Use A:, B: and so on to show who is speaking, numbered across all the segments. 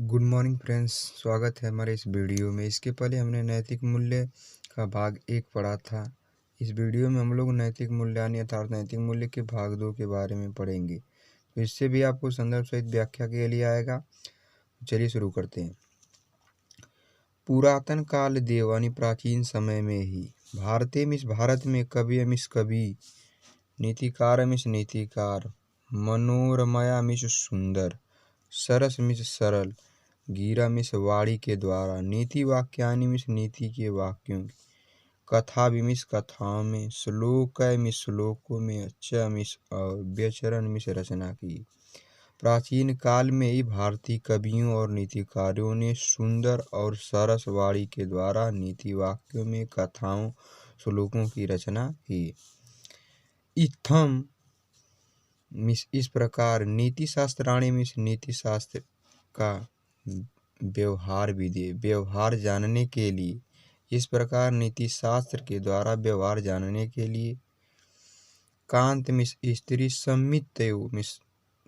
A: Good morning friends, स्वागत है हमारे इस वीडियो में। इसके पहले हमने नैतिक मूल्य का भाग 1 पढ़ा था। इस वीडियो में हम लोग नैतिक मूल्यांकन अर्थात नैतिक मूल्य के भाग 2 के बारे में पढ़ेंगे। तो इससे भी आपको संदर्भ सहित व्याख्या के लिए आएगा। चलिए शुरू करते हैं। पुरातन काल देव यानी प्राचीन समय में ही भारत में कवि नीतिकार नीतिकार मनोरमया सुंदर सरस सरल गीरा वाणी के द्वारा नीति वाक्यानि नीति के वाक्यों की कथा कथाओं में श्लोक श्लोकों में और व्यचरण रचना की। प्राचीन काल में ही भारतीय कवियों और नीतिकारों ने सुंदर और सरस वाणी के द्वारा नीति वाक्यों में कथाओं श्लोकों की रचना की। इत्थम इस प्रकार नीति शास्त्राणी नीति शास्त्र का व्यवहार विधि व्यवहार जानने के लिए, इस प्रकार नीति शास्त्र के द्वारा व्यवहार जानने के लिए कांत स्त्री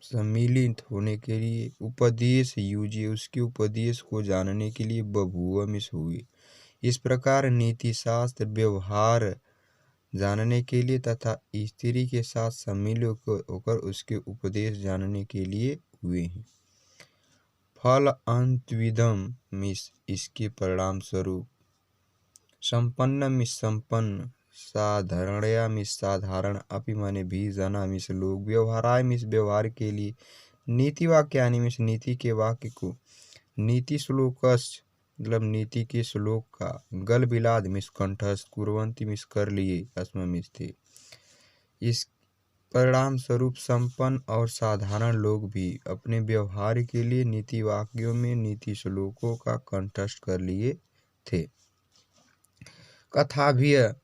A: सम्मिलित होने के लिए उपदेश यूजे उसके उपदेश को जानने के लिए बभुआ हुए। इस प्रकार नीति शास्त्र व्यवहार जानने के लिए तथा स्त्री के साथ सम्मिलित होकर उसके उपदेश जानने के लिए हुए हैं। फल अंतविदम इसके परिणाम स्वरूप संपन्न साधारणया साधारण अपि माने भी जना लोग व्यवहाराय व्यवहार के लिए नीति वाक्यानि नीति के वाक्य को नीति श्लोकस मतलब नीति के श्लोक का गल बिलाद कंठस्थ कुर्वन्ति कर लिए अस्म थे। इस परिणाम स्वरूप संपन्न और साधारण लोग भी अपने व्यवहार के लिए नीति वाक्यों में नीति श्लोकों का कंठस्थ कर लिए थे। कथाभिय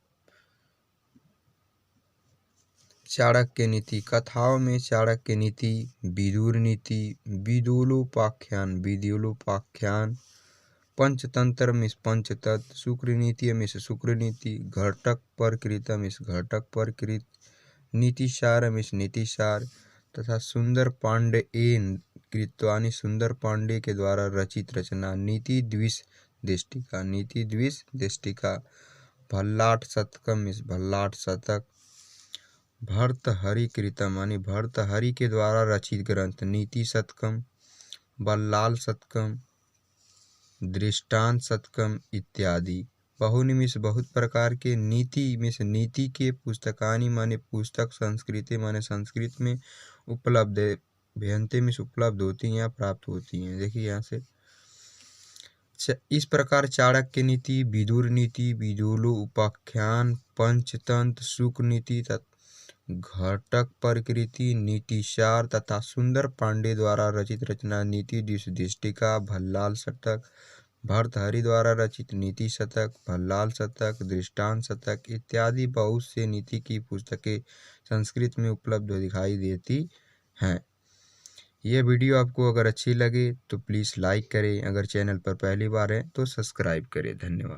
A: चाणक्य नीति कथाओं में चाणक्य नीति विदुर नीति विदुलोपाख्यान पंचतंत्र पंचतत्व शुक्र नीति घटक परकृत नीतिसार नीतिसार तथा सुंदर पांडे कृत्वानी सुंदर पांडे के द्वारा रचित रचना नीति द्विश दृष्टिका भल्लाट शतक भर्तहरि कृतम यानी भर्तहरि के द्वारा रचित ग्रंथ नीति शतकम बल्लाल शतकम दृष्टांत शतकम इत्यादि। बहुनि बहुत प्रकार के नीति के पुस्तकानि माने पुस्तक संस्कृत में उपलब्ध भयंते उपलब्ध होती हैं या प्राप्त होती हैं। देखिए यहाँ से इस प्रकार चाणक्य नीति विदुर नीति विदुलो उपाख्यान पंचतंत्र शुक्र नीति घटक प्रकृति नीतिसार तथा सुंदर पांडे द्वारा रचित रचना नीति दृष्टिका भल्लाल शतक भर्तहरि द्वारा रचित नीति शतक भल्लाल शतक दृष्टांत शतक इत्यादि बहुत से नीति की पुस्तकें संस्कृत में उपलब्ध दिखाई देती हैं। यह वीडियो आपको अगर अच्छी लगे तो प्लीज़ लाइक करें, अगर चैनल पर पहली बार है तो सब्सक्राइब करें। धन्यवाद।